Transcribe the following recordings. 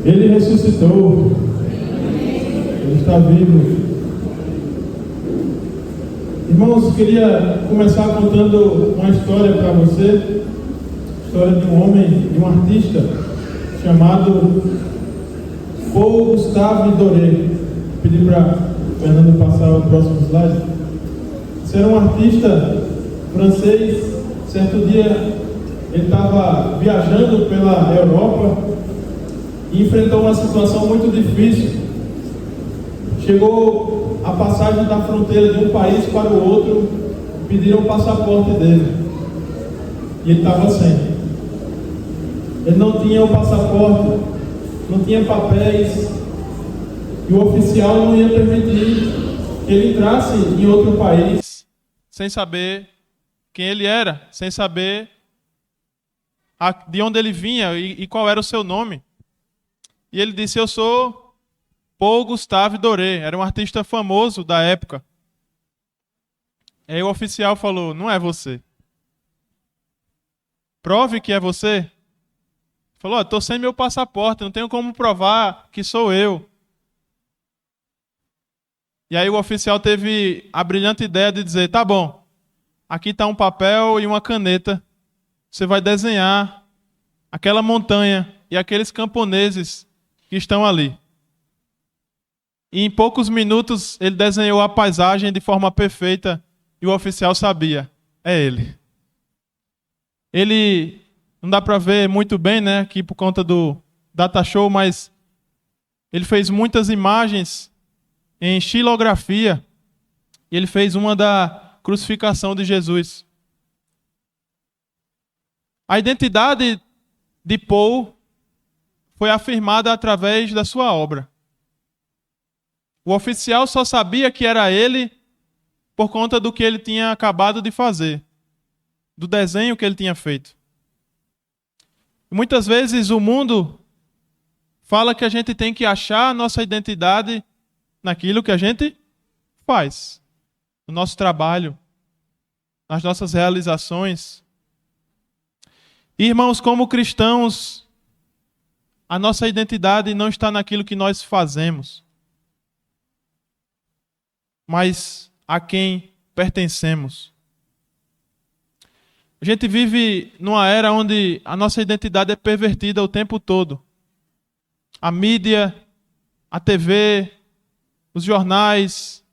Ele ressuscitou. Ele está vivo. Irmãos, queria começar contando uma história para você. História de um homem, de um artista chamado Paul Gustave Doré. Vou pedir para o Fernando passar o próximo slide. Esse era um artista francês. Certo dia ele estava viajando pela Europa e enfrentou uma situação muito difícil. Chegou a passagem da fronteira de um país para o outro, pediram o passaporte dele e ele estava sem. Ele não tinha o passaporte, não tinha papéis e o oficial não ia permitir que ele entrasse em outro país sem saber quem ele era, sem saber de onde ele vinha e qual era o seu nome. E ele disse: eu sou Paul Gustave Doré, era um artista famoso da época. Aí o oficial falou: não é você. Prove que é você. Falou: estou sem meu passaporte, não tenho como provar que sou eu. E aí o oficial teve a brilhante ideia de dizer: tá bom, aqui está um papel e uma caneta. Você vai desenhar aquela montanha e aqueles camponeses que estão ali. E em poucos minutos ele desenhou a paisagem de forma perfeita e o oficial sabia: é ele. Ele, não dá para ver muito bem, né, aqui por conta do data show, mas ele fez muitas imagens em xilografia. E ele fez uma da crucificação de Jesus. A identidade de Paul foi afirmada através da sua obra. O oficial só sabia que era ele por conta do que ele tinha acabado de fazer, do desenho que ele tinha feito. E muitas vezes o mundo fala que a gente tem que achar a nossa identidade naquilo que a gente faz, no nosso trabalho, nas nossas realizações. Irmãos, como cristãos, a nossa identidade não está naquilo que nós fazemos, mas a quem pertencemos. A gente vive numa era onde a nossa identidade é pervertida o tempo todo. A mídia, a TV, os jornais,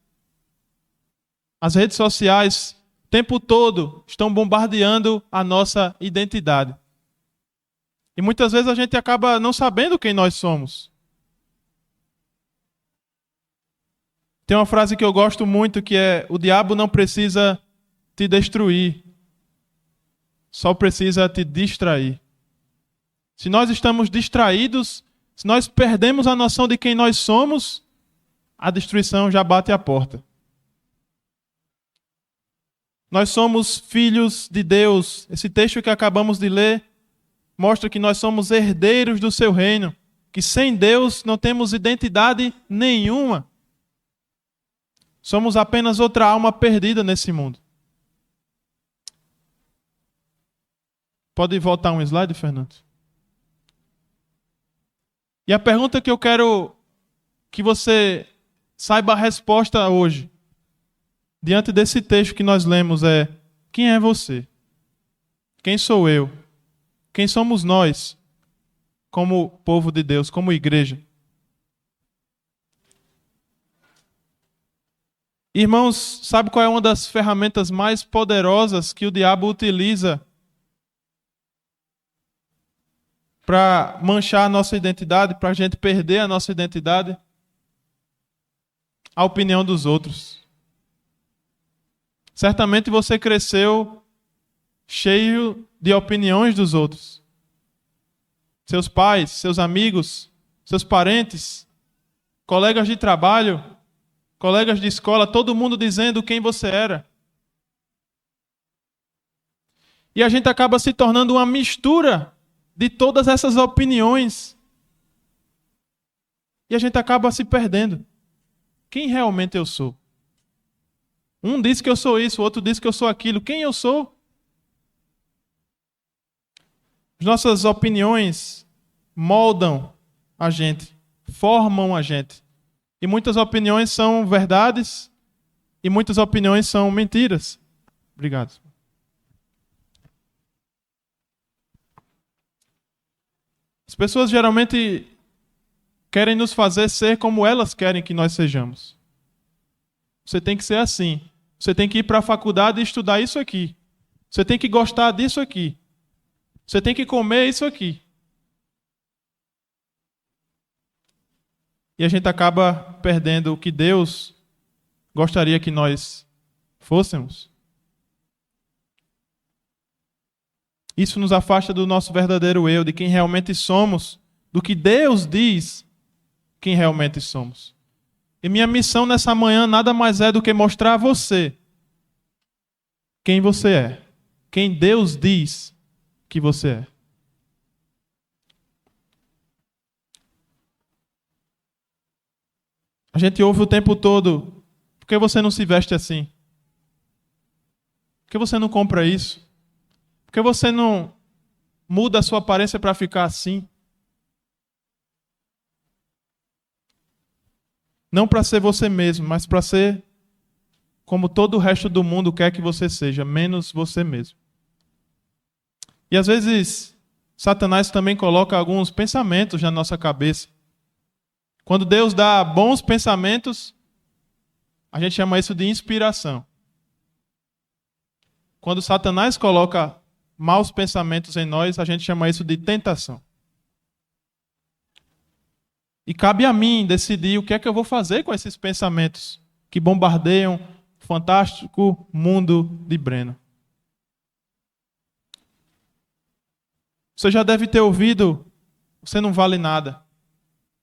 as redes sociais, o tempo todo estão bombardeando a nossa identidade. E muitas vezes a gente acaba não sabendo quem nós somos. Tem uma frase que eu gosto muito que é: o diabo não precisa te destruir, só precisa te distrair. Se nós estamos distraídos, se nós perdemos a noção de quem nós somos, a destruição já bate à porta. Nós somos filhos de Deus. Esse texto que acabamos de ler mostra que nós somos herdeiros do seu reino, que sem Deus não temos identidade nenhuma. Somos apenas outra alma perdida nesse mundo. Pode voltar um slide, Fernando? E a pergunta que eu quero que você saiba a resposta hoje, diante desse texto que nós lemos, é: quem é você? Quem sou eu? Quem somos nós, como povo de Deus, como igreja? Irmãos, sabe qual é uma das ferramentas mais poderosas que o diabo utiliza para manchar a nossa identidade, para a gente perder a nossa identidade? A opinião dos outros. Certamente você cresceu cheio de opiniões dos outros. Seus pais, seus amigos, seus parentes, colegas de trabalho, colegas de escola, todo mundo dizendo quem você era. E a gente acaba se tornando uma mistura de todas essas opiniões. E a gente acaba se perdendo. Quem realmente eu sou? Um diz que eu sou isso, o outro diz que eu sou aquilo. Quem eu sou? As nossas opiniões moldam a gente, formam a gente. E muitas opiniões são verdades e muitas opiniões são mentiras. Obrigado. As pessoas geralmente querem nos fazer ser como elas querem que nós sejamos. Você tem que ser assim. Você tem que ir para a faculdade e estudar isso aqui. Você tem que gostar disso aqui. Você tem que comer isso aqui. E a gente acaba perdendo o que Deus gostaria que nós fôssemos. Isso nos afasta do nosso verdadeiro eu, de quem realmente somos, do que Deus diz quem realmente somos. E minha missão nessa manhã nada mais é do que mostrar a você quem você é, quem Deus diz que você é. A gente ouve o tempo todo, por que você não se veste assim? Por que você não compra isso? Por que você não muda a sua aparência para ficar assim? Não para ser você mesmo, mas para ser como todo o resto do mundo quer que você seja, menos você mesmo. E às vezes, Satanás também coloca alguns pensamentos na nossa cabeça. Quando Deus dá bons pensamentos, a gente chama isso de inspiração. Quando Satanás coloca maus pensamentos em nós, a gente chama isso de tentação. E cabe a mim decidir o que é que eu vou fazer com esses pensamentos que bombardeiam o fantástico mundo de Breno. Você já deve ter ouvido, você não vale nada.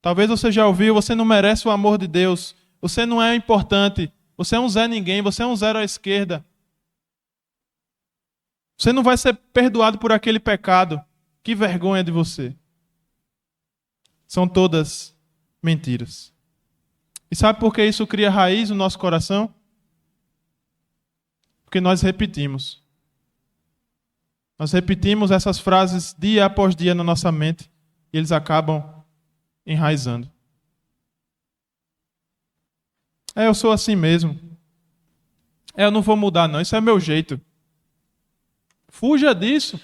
Talvez você já ouviu, você não merece o amor de Deus. Você não é importante. Você é um Zé Ninguém, você é um zero à esquerda. Você não vai ser perdoado por aquele pecado. Que vergonha de você. São todas mentiras. E sabe por que isso cria raiz no nosso coração? Porque nós repetimos. Nós repetimos essas frases dia após dia na nossa mente e eles acabam enraizando. Eu sou assim mesmo. Eu não vou mudar não, isso é meu jeito. Fuja disso.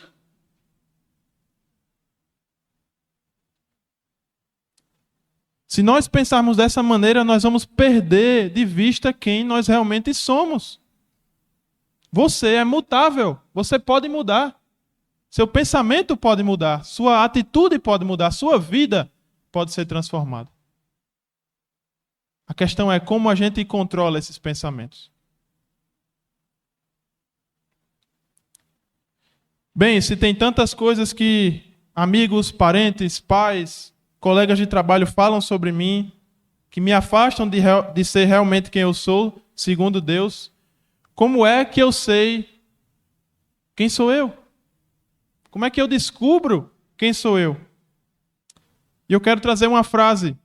Se nós pensarmos dessa maneira, nós vamos perder de vista quem nós realmente somos. Você é mutável, você pode mudar. Seu pensamento pode mudar, sua atitude pode mudar, sua vida pode ser transformada. A questão é como a gente controla esses pensamentos. Bem, se tem tantas coisas que amigos, parentes, pais, colegas de trabalho falam sobre mim, que me afastam de ser realmente quem eu sou, segundo Deus, como é que eu sei quem sou eu? Como é que eu descubro quem sou eu? E eu quero trazer uma frase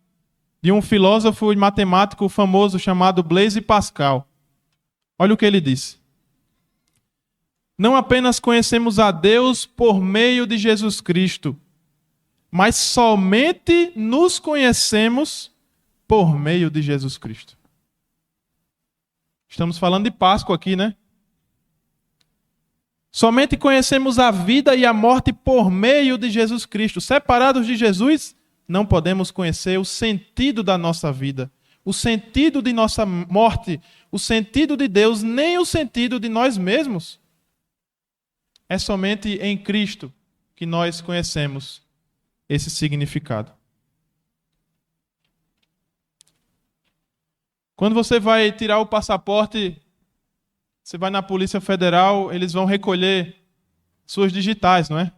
de um filósofo e matemático famoso chamado Blaise Pascal. Olha o que ele disse. Não apenas conhecemos a Deus por meio de Jesus Cristo, mas somente nos conhecemos por meio de Jesus Cristo. Estamos falando de Páscoa aqui, né? Somente conhecemos a vida e a morte por meio de Jesus Cristo. Separados de Jesus, não podemos conhecer o sentido da nossa vida, o sentido de nossa morte, o sentido de Deus, nem o sentido de nós mesmos. É somente em Cristo que nós conhecemos esse significado. Quando você vai tirar o passaporte, você vai na Polícia Federal, eles vão recolher suas digitais, não é?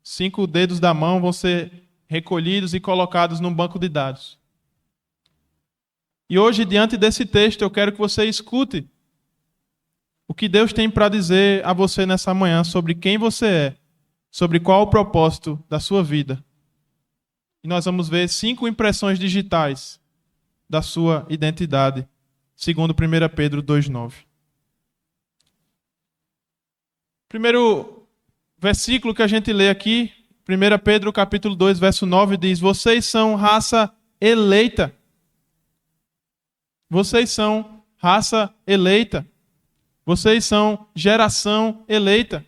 5 dedos da mão vão ser recolhidos e colocados num banco de dados. E hoje, diante desse texto, eu quero que você escute o que Deus tem para dizer a você nessa manhã sobre quem você é, sobre qual o propósito da sua vida. E nós vamos ver 5 impressões digitais da sua identidade, segundo 1 Pedro 2,9. Primeiro versículo que a gente lê aqui 1 Pedro capítulo 2, verso 9 diz: vocês são raça eleita. Vocês são raça eleita. Vocês são geração eleita.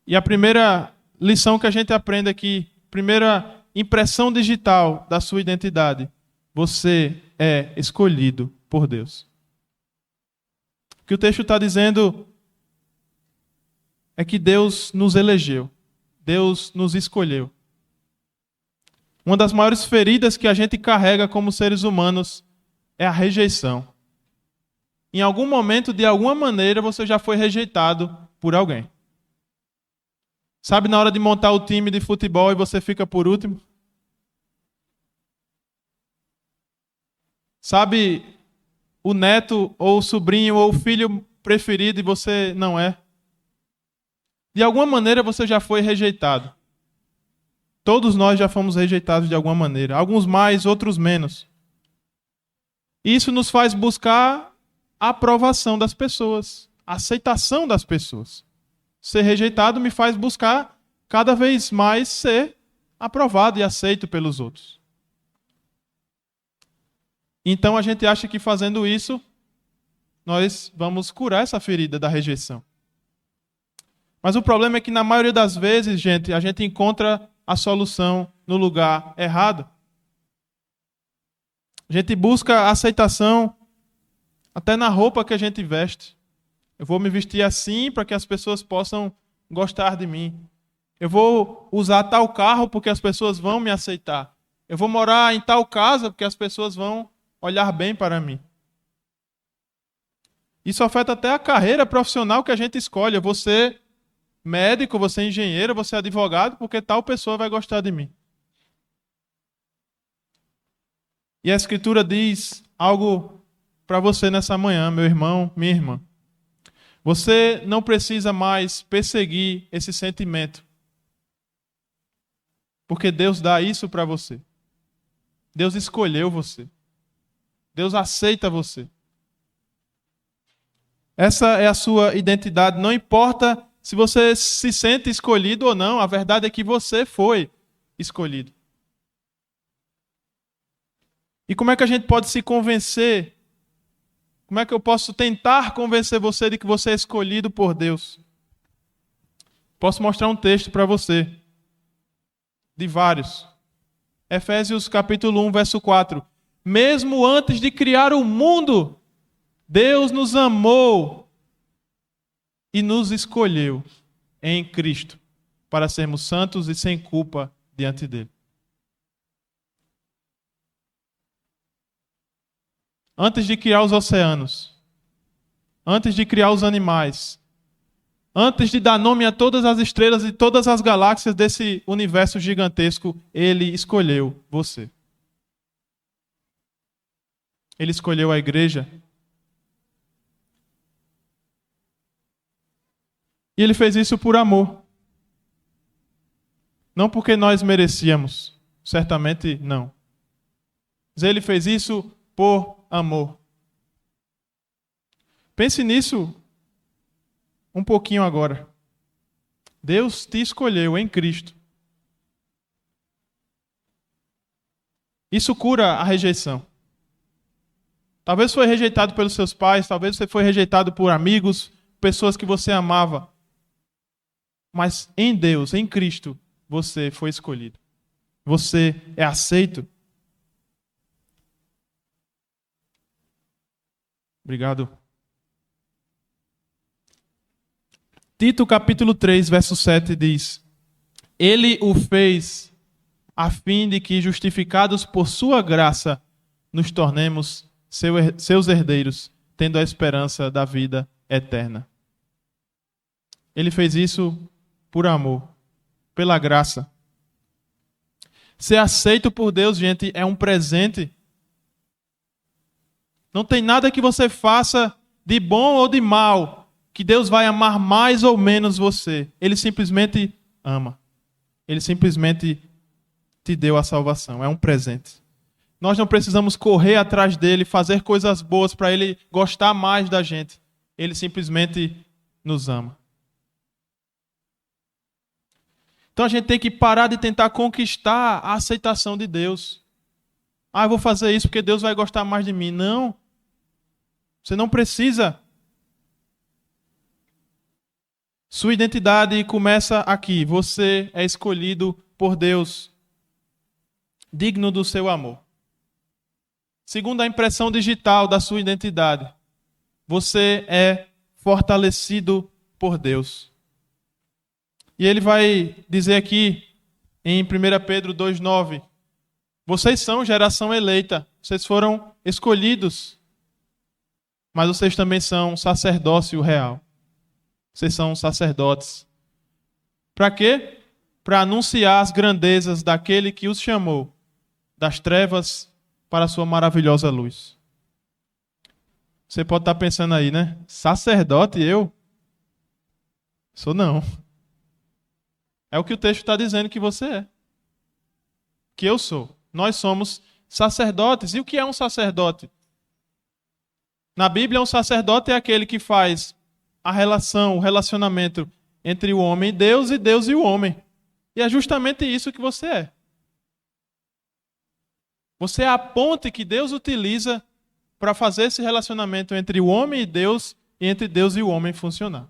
E a primeira lição que a gente aprende aqui, primeira impressão digital da sua identidade: você é escolhido por Deus. O que o texto está dizendo é que Deus nos elegeu. Deus nos escolheu. Uma das maiores feridas que a gente carrega como seres humanos é a rejeição. Em algum momento, de alguma maneira, você já foi rejeitado por alguém. Sabe, na hora de montar o time de futebol e você fica por último? Sabe, o neto ou o sobrinho ou o filho preferido e você não é? De alguma maneira você já foi rejeitado. Todos nós já fomos rejeitados de alguma maneira. Alguns mais, outros menos. Isso nos faz buscar a aprovação das pessoas, a aceitação das pessoas. Ser rejeitado me faz buscar cada vez mais ser aprovado e aceito pelos outros. Então a gente acha que fazendo isso, nós vamos curar essa ferida da rejeição. Mas o problema é que na maioria das vezes, gente, a gente encontra a solução no lugar errado. A gente busca a aceitação até na roupa que a gente veste. Eu vou me vestir assim para que as pessoas possam gostar de mim. Eu vou usar tal carro porque as pessoas vão me aceitar. Eu vou morar em tal casa porque as pessoas vão olhar bem para mim. Isso afeta até a carreira profissional que a gente escolhe. Eu vou ser médico, vou ser engenheiro, vou ser advogado porque tal pessoa vai gostar de mim. E a Escritura diz algo para você nessa manhã, meu irmão, minha irmã. Você não precisa mais perseguir esse sentimento. Porque Deus dá isso para você. Deus escolheu você. Deus aceita você. Essa é a sua identidade. Não importa se você se sente escolhido ou não, a verdade é que você foi escolhido. E como é que a gente pode se convencer? Como é que eu posso tentar convencer você de que você é escolhido por Deus? Posso mostrar um texto para você. De vários. Efésios capítulo 1, verso 4. Mesmo antes de criar o mundo, Deus nos amou e nos escolheu em Cristo para sermos santos e sem culpa diante dele. Antes de criar os oceanos, antes de criar os animais, antes de dar nome a todas as estrelas e todas as galáxias desse universo gigantesco, ele escolheu você. Ele escolheu a igreja. E ele fez isso por amor. Não porque nós merecíamos. Certamente não. Mas ele fez isso por amor. Pense nisso um pouquinho agora. Deus te escolheu em Cristo. Isso cura a rejeição. Talvez foi rejeitado pelos seus pais, talvez você foi rejeitado por amigos, pessoas que você amava. Mas em Deus, em Cristo, você foi escolhido. Você é aceito. Obrigado. Tito capítulo 3, verso 7 diz: Ele o fez a fim de que, justificados por sua graça, nos tornemos seus herdeiros, tendo a esperança da vida eterna. Ele fez isso por amor, pela graça. Ser aceito por Deus, gente, é um presente. Não tem nada que você faça de bom ou de mal que Deus vai amar mais ou menos você. Ele simplesmente ama. Ele simplesmente te deu a salvação. É um presente. Nós não precisamos correr atrás dele, fazer coisas boas para ele gostar mais da gente. Ele simplesmente nos ama. Então a gente tem que parar de tentar conquistar a aceitação de Deus. Eu vou fazer isso porque Deus vai gostar mais de mim. Não. Você não precisa. Sua identidade começa aqui. Você é escolhido por Deus, digno do seu amor. Segundo a impressão digital da sua identidade, você é fortalecido por Deus. E ele vai dizer aqui em 1 Pedro 2,9: vocês são geração eleita, vocês foram escolhidos, mas vocês também são sacerdócio real. Vocês são sacerdotes. Para quê? Para anunciar as grandezas daquele que os chamou das trevas para a sua maravilhosa luz. Você pode estar pensando aí, né? Sacerdote eu? Sou não. É o que o texto está dizendo que você é. Que eu sou. Nós somos sacerdotes. E o que é um sacerdote? Na Bíblia, um sacerdote é aquele que faz a relação, o relacionamento entre o homem e Deus e o homem. E é justamente isso que você é. Você é a ponte que Deus utiliza para fazer esse relacionamento entre o homem e Deus e entre Deus e o homem funcionar.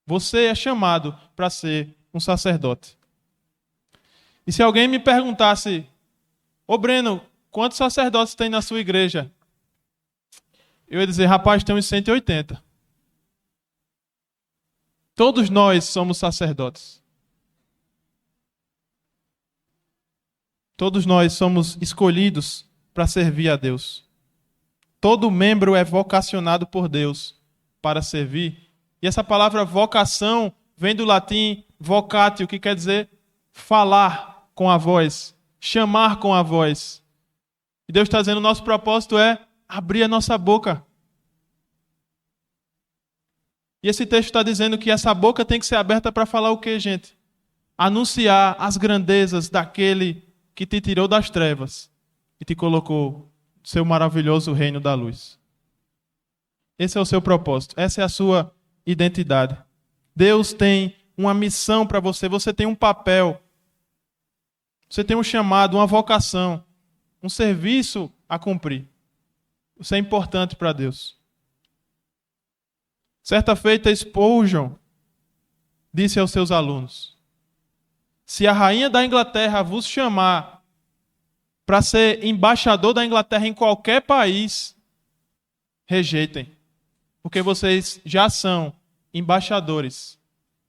Você é chamado para ser um sacerdote. E se alguém me perguntasse: ô Breno, quantos sacerdotes tem na sua igreja? Eu ia dizer: rapaz, tem uns 180. Todos nós somos sacerdotes. Todos nós somos escolhidos para servir a Deus. Todo membro é vocacionado por Deus para servir. E essa palavra vocação vem do latim vocatio, que quer dizer falar com a voz, chamar com a voz. E Deus está dizendo: o nosso propósito é abrir a nossa boca. E esse texto está dizendo que essa boca tem que ser aberta para falar o quê, gente? Anunciar as grandezas daquele que te tirou das trevas e te colocou no seu maravilhoso reino da luz. Esse é o seu propósito, essa é a sua identidade. Deus tem uma missão para você, você tem um papel, você tem um chamado, uma vocação, um serviço a cumprir. Isso é importante para Deus. Certa feita, Spurgeon disse aos seus alunos: se a rainha da Inglaterra vos chamar para ser embaixador da Inglaterra em qualquer país, rejeitem, porque vocês já são embaixadores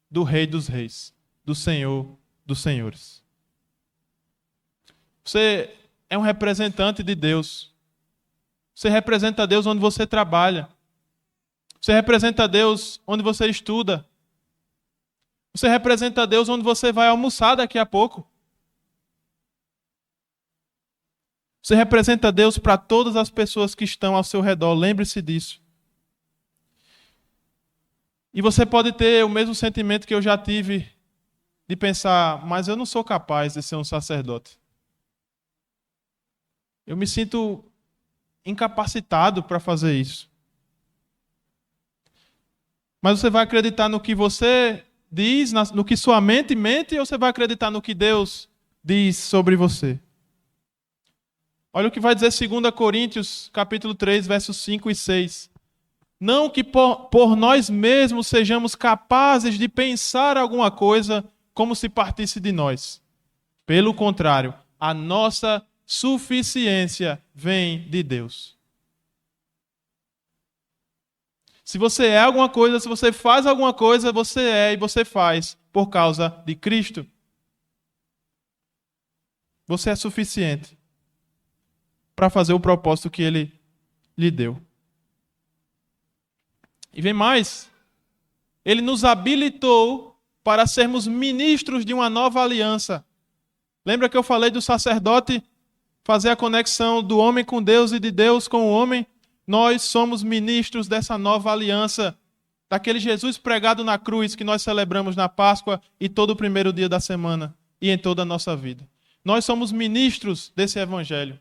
do Rei dos Reis, do Senhor dos Senhores. Você é um representante de Deus. Você representa Deus onde você trabalha. Você representa Deus onde você estuda. Você representa Deus onde você vai almoçar daqui a pouco. Você representa Deus para todas as pessoas que estão ao seu redor. Lembre-se disso. E você pode ter o mesmo sentimento que eu já tive de pensar: mas eu não sou capaz de ser um sacerdote. Eu me sinto incapacitado para fazer isso. Mas você vai acreditar no que você diz, no que sua mente mente, ou você vai acreditar no que Deus diz sobre você? Olha o que vai dizer 2 Coríntios, capítulo 3, versos 5 e 6. Não que por nós mesmos sejamos capazes de pensar alguma coisa como se partisse de nós. Pelo contrário, a nossa suficiência vem de Deus. Se você é alguma coisa, se você faz alguma coisa, você é e você faz por causa de Cristo. Você é suficiente para fazer o propósito que Ele lhe deu. E vem mais. Ele nos habilitou para sermos ministros de uma nova aliança. Lembra que eu falei do sacerdote fazer a conexão do homem com Deus e de Deus com o homem? Nós somos ministros dessa nova aliança, daquele Jesus pregado na cruz que nós celebramos na Páscoa e todo o primeiro dia da semana e em toda a nossa vida. Nós somos ministros desse evangelho.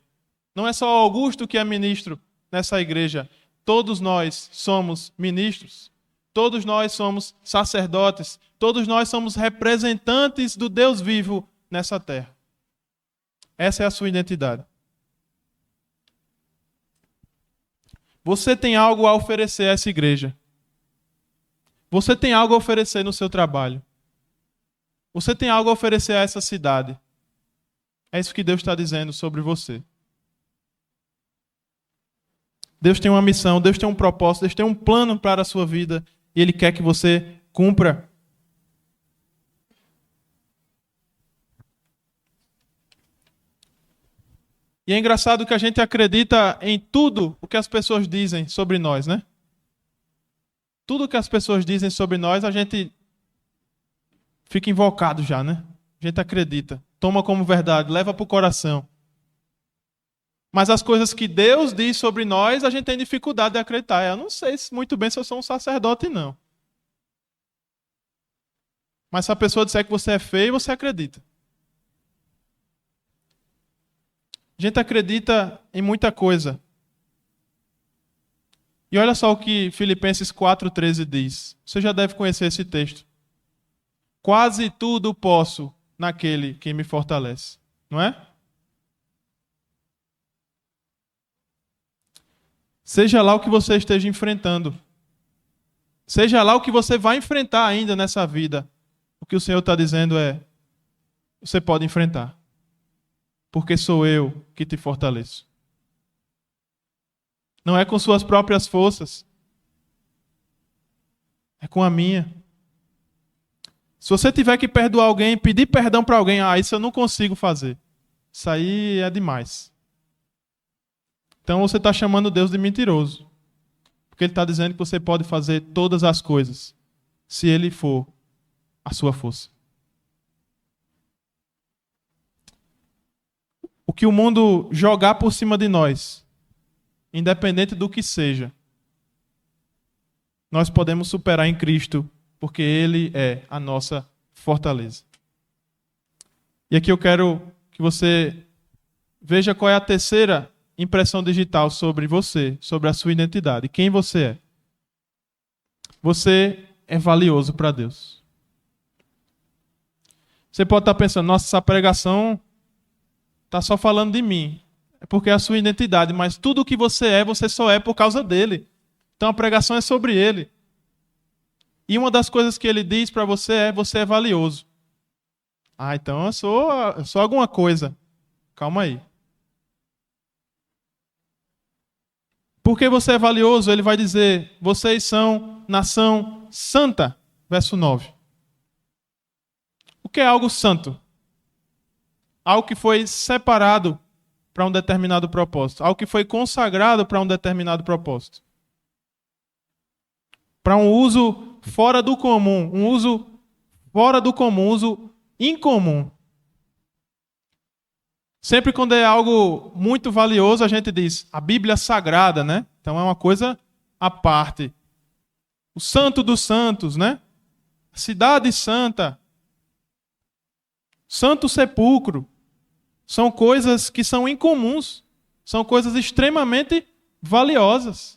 Não é só Augusto que é ministro nessa igreja. Todos nós somos ministros. Todos nós somos sacerdotes. Todos nós somos representantes do Deus vivo nessa terra. Essa é a sua identidade. Você tem algo a oferecer a essa igreja. Você tem algo a oferecer no seu trabalho. Você tem algo a oferecer a essa cidade. É isso que Deus está dizendo sobre você. Deus tem uma missão, Deus tem um propósito, Deus tem um plano para a sua vida e Ele quer que você cumpra. E é engraçado que a gente acredita em tudo o que as pessoas dizem sobre nós, né? Tudo o que as pessoas dizem sobre nós, a gente fica invocado já, né? A gente acredita, toma como verdade, leva para o coração. Mas as coisas que Deus diz sobre nós, a gente tem dificuldade de acreditar. Eu não sei muito bem se eu sou um sacerdote, não. Mas se a pessoa disser que você é feio, você acredita. A gente acredita em muita coisa. E olha só o que Filipenses 4,13 diz. Você já deve conhecer esse texto. Quase tudo posso naquele que me fortalece. Não é? Seja lá o que você esteja enfrentando. Seja lá o que você vai enfrentar ainda nessa vida. O que o Senhor está dizendo é: você pode enfrentar. Porque sou eu que te fortaleço. Não é com suas próprias forças. É com a minha. Se você tiver que perdoar alguém, pedir perdão para alguém, isso eu não consigo fazer. Isso aí é demais. Então você está chamando Deus de mentiroso. Porque Ele está dizendo que você pode fazer todas as coisas, se Ele for a sua força. O que o mundo jogar por cima de nós, independente do que seja, nós podemos superar em Cristo, porque Ele é a nossa fortaleza. E aqui eu quero que você veja qual é a terceira impressão digital sobre você, sobre a sua identidade. Quem você é? Você é valioso para Deus. Você pode estar pensando: nossa, essa pregação está só falando de mim. É porque é a sua identidade, mas tudo o que você só é por causa dele. Então a pregação é sobre ele. E uma das coisas que ele diz para você é: você é valioso. Então eu sou alguma coisa. Calma aí. Porque você é valioso, ele vai dizer: vocês são nação santa. Verso 9. O que é algo santo? Algo que foi separado para um determinado propósito. Algo que foi consagrado para um determinado propósito. Para um uso fora do comum. Um uso fora do comum. Um uso incomum. Sempre quando é algo muito valioso, a gente diz a Bíblia Sagrada, né? Então é uma coisa à parte. O Santo dos Santos, né? A Cidade Santa. Santo Sepulcro. São coisas que são incomuns. São coisas extremamente valiosas.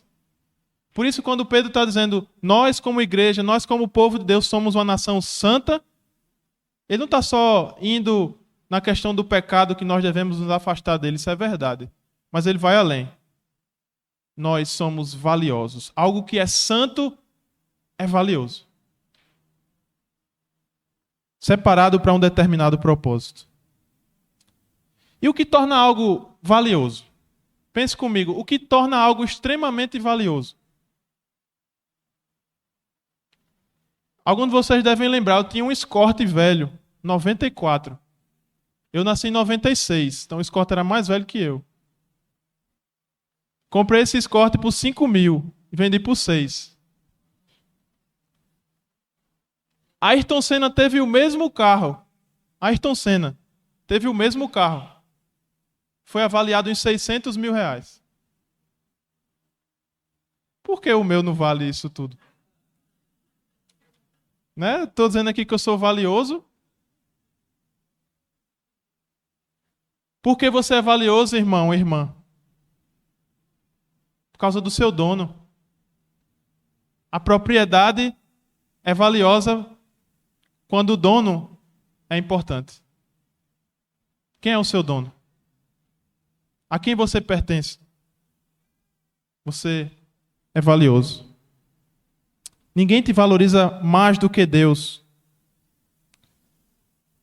Por isso, quando Pedro está dizendo: nós como igreja, nós como povo de Deus somos uma nação santa, ele não está só indo na questão do pecado que nós devemos nos afastar dele, isso é verdade. Mas ele vai além. Nós somos valiosos. Algo que é santo é valioso. Separado para um determinado propósito. E o que torna algo valioso? Pense comigo, o que torna algo extremamente valioso? Alguns de vocês devem lembrar, eu tinha um Escort velho, 94. Eu nasci em 96, então o Escort era mais velho que eu. Comprei esse Escort por 5 mil e vendi por 6. Ayrton Senna teve o mesmo carro. Ayrton Senna teve o mesmo carro. Foi avaliado em 600 mil reais. Por que o meu não vale isso tudo? Né? Estou dizendo aqui que eu sou valioso. Por que você é valioso, irmão ou irmã? Por causa do seu dono. A propriedade é valiosa quando o dono é importante. Quem é o seu dono? A quem você pertence? Você é valioso. Ninguém te valoriza mais do que Deus.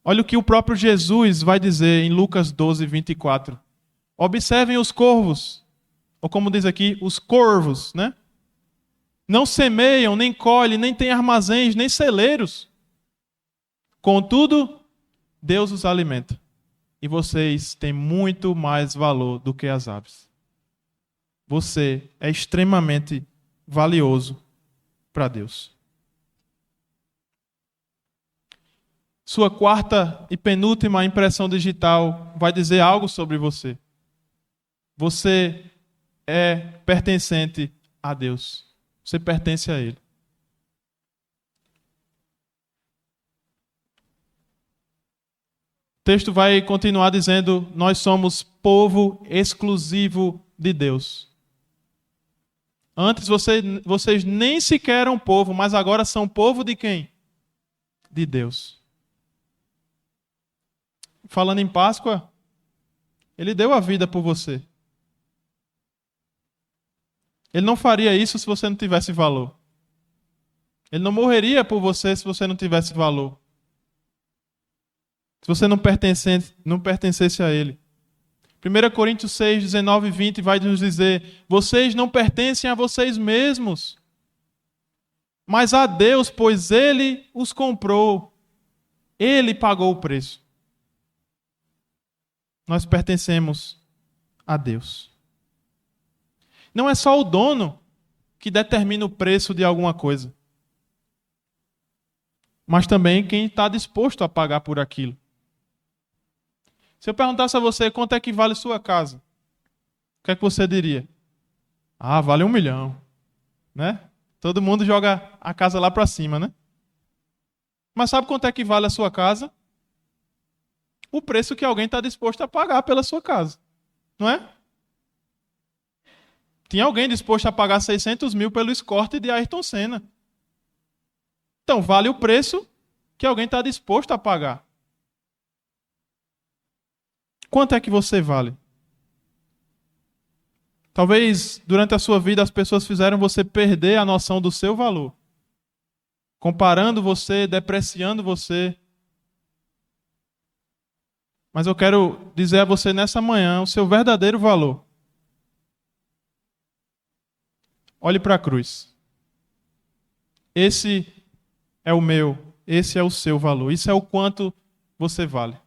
Olha o que o próprio Jesus vai dizer em Lucas 12, 24. Observem os corvos, ou como diz aqui, os corvos, né? Não semeiam, nem colhem, nem têm armazéns, nem celeiros. Contudo, Deus os alimenta. E vocês têm muito mais valor do que as aves. Você é extremamente valioso para Deus. Sua quarta e penúltima impressão digital vai dizer algo sobre você. Você é pertencente a Deus. Você pertence a Ele. O texto vai continuar dizendo: nós somos povo exclusivo de Deus. Antes vocês nem sequer eram povo, mas agora são povo de quem? De Deus. Falando em Páscoa, Ele deu a vida por você. Ele não faria isso se você não tivesse valor. Ele não morreria por você se você não tivesse valor. Se você não pertencesse a Ele. 1 Coríntios 6, 19 e 20 vai nos dizer: vocês não pertencem a vocês mesmos, mas a Deus, pois Ele os comprou. Ele pagou o preço. Nós pertencemos a Deus. Não é só o dono que determina o preço de alguma coisa, mas também quem está disposto a pagar por aquilo. Se eu perguntasse a você quanto é que vale sua casa, o que é que você diria? Ah, vale 1 milhão. Né? Todo mundo joga a casa lá para cima, né? Mas sabe quanto é que vale a sua casa? O preço que alguém está disposto a pagar pela sua casa. Não é? Tinha alguém disposto a pagar 600 mil pelo Escort de Ayrton Senna. Então, vale o preço que alguém está disposto a pagar. Quanto é que você vale? Talvez durante a sua vida as pessoas fizeram você perder a noção do seu valor. Comparando você, depreciando você. Mas eu quero dizer a você nessa manhã o seu verdadeiro valor. Olhe para a cruz. Esse é o meu, esse é o seu valor. Isso é o quanto você vale.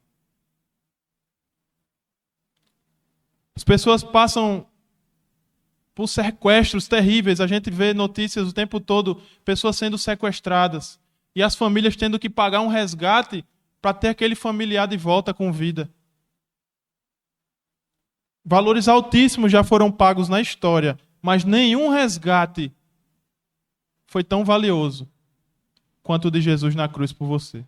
As pessoas passam por sequestros terríveis. A gente vê notícias o tempo todo, pessoas sendo sequestradas. E as famílias tendo que pagar um resgate para ter aquele familiar de volta com vida. Valores altíssimos já foram pagos na história, mas nenhum resgate foi tão valioso quanto o de Jesus na cruz por você.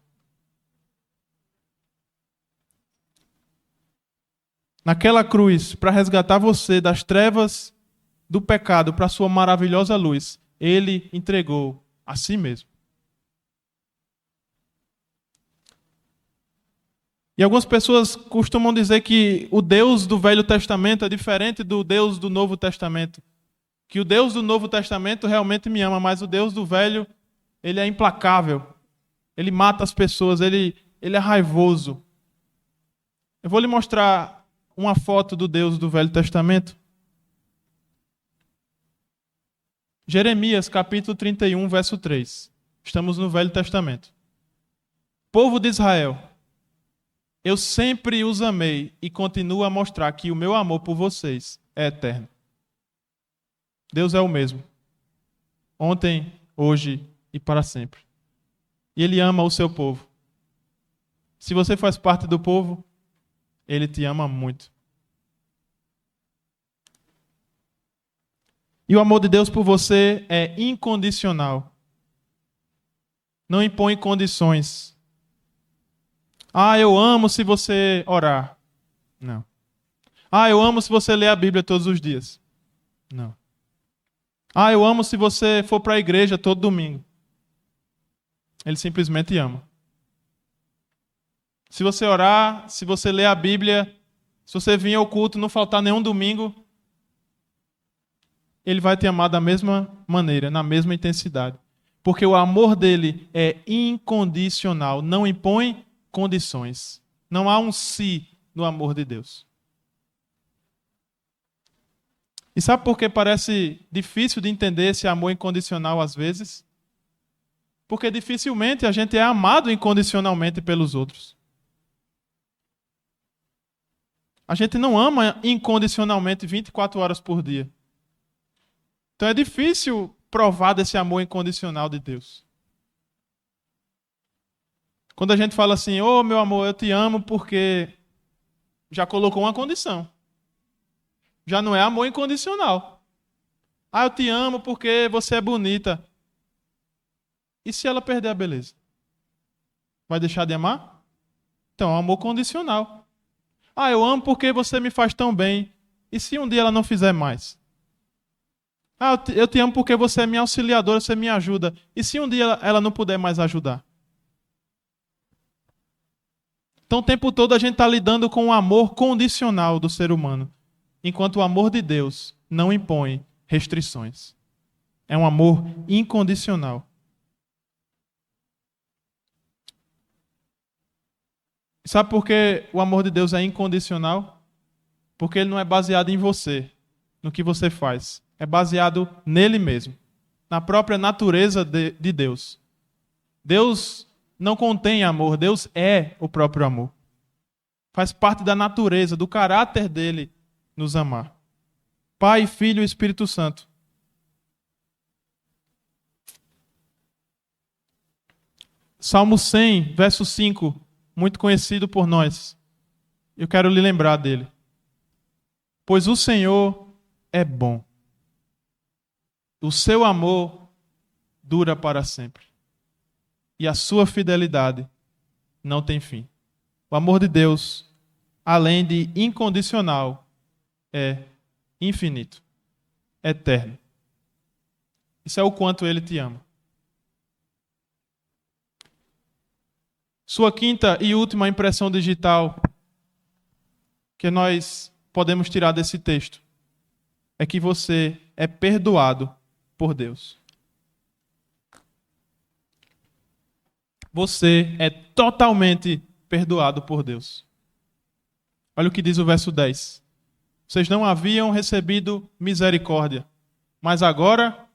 Naquela cruz, para resgatar você das trevas do pecado para a sua maravilhosa luz, Ele entregou a si mesmo. E algumas pessoas costumam dizer que o Deus do Velho Testamento é diferente do Deus do Novo Testamento. Que o Deus do Novo Testamento realmente me ama, mas o Deus do Velho, Ele é implacável. Ele mata as pessoas, ele é raivoso. Eu vou lhe mostrar uma foto do Deus do Velho Testamento. Jeremias, capítulo 31, verso 3. Estamos no Velho Testamento. Povo de Israel, eu sempre os amei e continuo a mostrar que o meu amor por vocês é eterno. Deus é o mesmo. Ontem, hoje e para sempre. E Ele ama o seu povo. Se você faz parte do povo, Ele te ama muito. E o amor de Deus por você é incondicional. Não impõe condições. Ah, eu amo se você orar. Não. Ah, eu amo se você ler a Bíblia todos os dias. Não. Ah, eu amo se você for para a igreja todo domingo. Ele simplesmente ama. Se você orar, se você ler a Bíblia, se você vir ao culto, não faltar nenhum domingo, Ele vai te amar da mesma maneira, na mesma intensidade. Porque o amor dele é incondicional, não impõe condições. Não há um si no amor de Deus. E sabe por que parece difícil de entender esse amor incondicional às vezes? Porque dificilmente a gente é amado incondicionalmente pelos outros. A gente não ama incondicionalmente 24 horas por dia. Então é difícil provar desse amor incondicional de Deus. Quando a gente fala assim, ô meu amor, eu te amo porque já colocou uma condição. Já não é amor incondicional. Ah, eu te amo porque você é bonita. E se ela perder a beleza? Vai deixar de amar? Então é um amor condicional. Ah, eu amo porque você me faz tão bem. E se um dia ela não fizer mais? Ah, eu te amo porque você é minha auxiliadora, você me ajuda. E se um dia ela não puder mais ajudar? Então o tempo todo a gente está lidando com o amor condicional do ser humano. Enquanto o amor de Deus não impõe restrições. É um amor incondicional. Sabe por que o amor de Deus é incondicional? Porque ele não é baseado em você, no que você faz. É baseado nele mesmo, na própria natureza de Deus. Deus não contém amor, Deus é o próprio amor. Faz parte da natureza, do caráter dele nos amar. Pai, Filho e Espírito Santo. Salmo 100, verso 5, muito conhecido por nós. Eu quero lhe lembrar dele. Pois o Senhor é bom. O seu amor dura para sempre. E a sua fidelidade não tem fim. O amor de Deus, além de incondicional, é infinito, eterno. Isso é o quanto ele te ama. Sua quinta e última impressão digital que nós podemos tirar desse texto é que você é perdoado por Deus. Você é totalmente perdoado por Deus. Olha o que diz o verso 10. Vocês não haviam recebido misericórdia, mas agora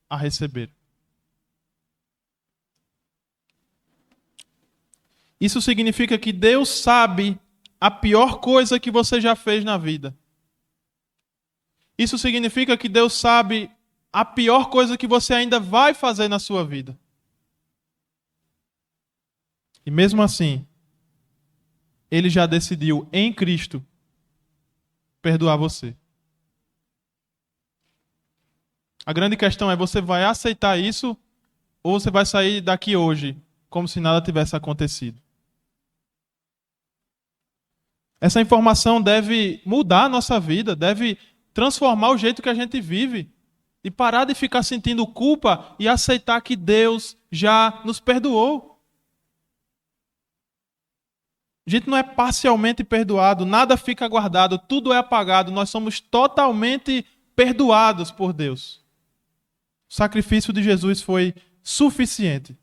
a receberam. Isso significa que Deus sabe a pior coisa que você já fez na vida. Isso significa que Deus sabe a pior coisa que você ainda vai fazer na sua vida. E mesmo assim, Ele já decidiu em Cristo perdoar você. A grande questão é, você vai aceitar isso ou você vai sair daqui hoje como se nada tivesse acontecido? Essa informação deve mudar a nossa vida, deve transformar o jeito que a gente vive. E parar de ficar sentindo culpa e aceitar que Deus já nos perdoou. A gente não é parcialmente perdoado, nada fica guardado, tudo é apagado. Nós somos totalmente perdoados por Deus. O sacrifício de Jesus foi suficiente.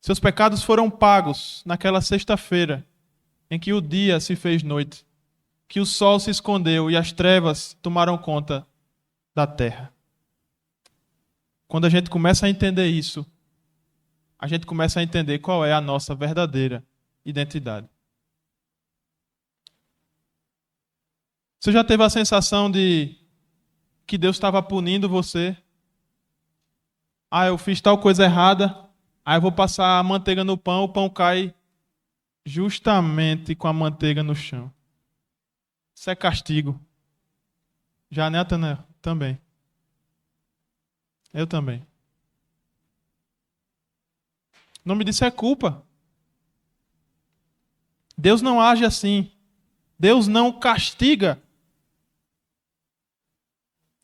Seus pecados foram pagos naquela sexta-feira em que o dia se fez noite, que o sol se escondeu e as trevas tomaram conta da terra. Quando a gente começa a entender isso, a gente começa a entender qual é a nossa verdadeira identidade. Você já teve a sensação de que Deus estava punindo você? Ah, eu fiz tal coisa errada, aí eu vou passar a manteiga no pão, o pão cai justamente com a manteiga no chão. Isso é castigo. Já, né, Natanael? Também. Eu também. O nome disso é culpa. Deus não age assim. Deus não castiga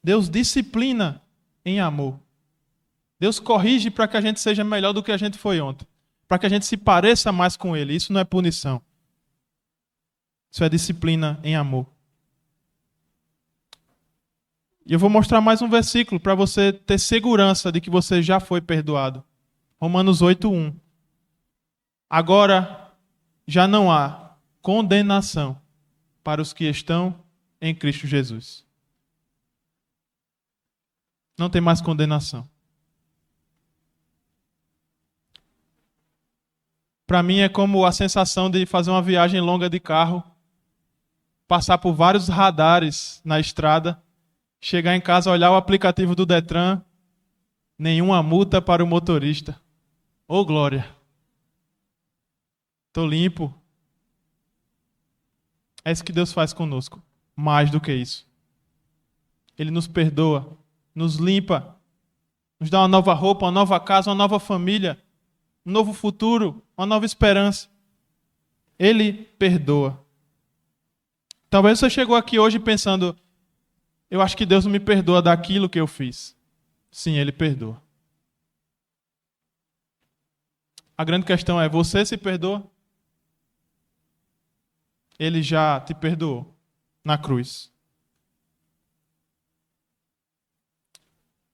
Deus disciplina em amor. Deus corrige para que a gente seja melhor do que a gente foi ontem. Para que a gente se pareça mais com Ele. Isso não é punição. Isso é disciplina em amor. E eu vou mostrar mais um versículo para você ter segurança de que você já foi perdoado. Romanos 8:1. Agora já não há condenação para os que estão em Cristo Jesus. Não tem mais condenação. Para mim é como a sensação de fazer uma viagem longa de carro, passar por vários radares na estrada, chegar em casa, olhar o aplicativo do Detran, nenhuma multa para o motorista. Ô glória! Estou limpo. É isso que Deus faz conosco. Mais do que isso. Ele nos perdoa, nos limpa, nos dá uma nova roupa, uma nova casa, uma nova família, um novo futuro, uma nova esperança. Ele perdoa. Talvez você chegou aqui hoje pensando, eu acho que Deus não me perdoa daquilo que eu fiz. Sim, Ele perdoa. A grande questão é, você se perdoa? Ele já te perdoou na cruz.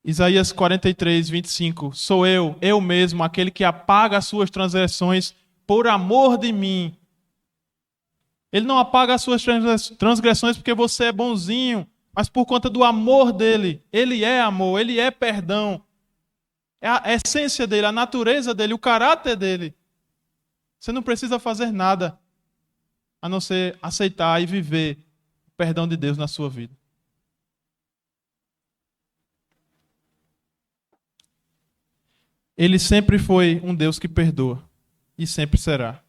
Isaías 43:25. Sou eu mesmo, aquele que apaga as suas transgressões por amor de mim. Ele não apaga as suas transgressões porque você é bonzinho, mas por conta do amor dele. Ele é amor, ele é perdão. É a essência dele, a natureza dele, o caráter dele. Você não precisa fazer nada a não ser aceitar e viver o perdão de Deus na sua vida. Ele sempre foi um Deus que perdoa e sempre será.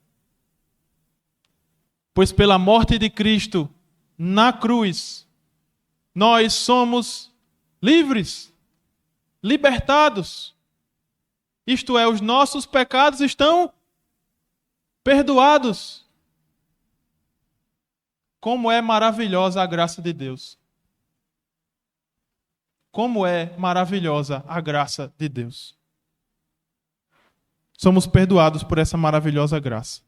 Pois pela morte de Cristo na cruz, nós somos livres, libertados. Isto é, os nossos pecados estão perdoados. Como é maravilhosa a graça de Deus. Como é maravilhosa a graça de Deus. Somos perdoados por essa maravilhosa graça.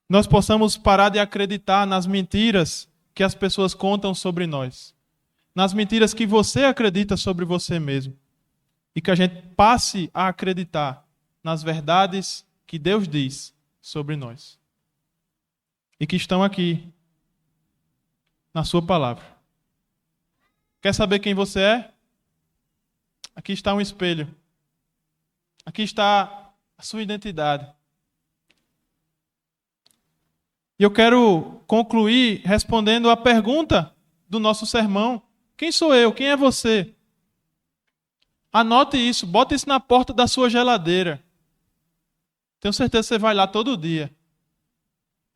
Nós possamos parar de acreditar nas mentiras que as pessoas contam sobre nós. Nas mentiras que você acredita sobre você mesmo. E que a gente passe a acreditar nas verdades que Deus diz sobre nós. E que estão aqui na sua palavra. Quer saber quem você é? Aqui está um espelho. Aqui está a sua identidade. E eu quero concluir respondendo a pergunta do nosso sermão. Quem sou eu? Quem é você? Anote isso, bota isso na porta da sua geladeira. Tenho certeza que você vai lá todo dia.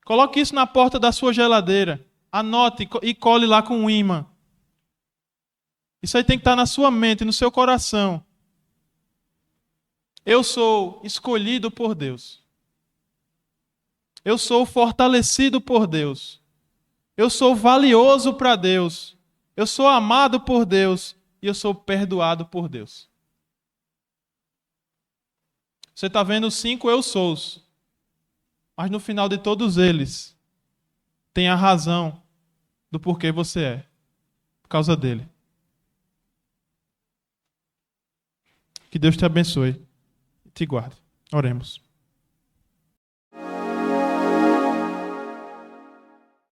Coloque isso na porta da sua geladeira. Anote e cole lá com um ímã. Isso aí tem que estar na sua mente, no seu coração. Eu sou escolhido por Deus. Eu sou fortalecido por Deus. Eu sou valioso para Deus. Eu sou amado por Deus. E eu sou perdoado por Deus. Você está vendo 5 eu sous. Mas no final de todos eles, tem a razão do porquê você é. Por causa dele. Que Deus te abençoe e te guarde. Oremos.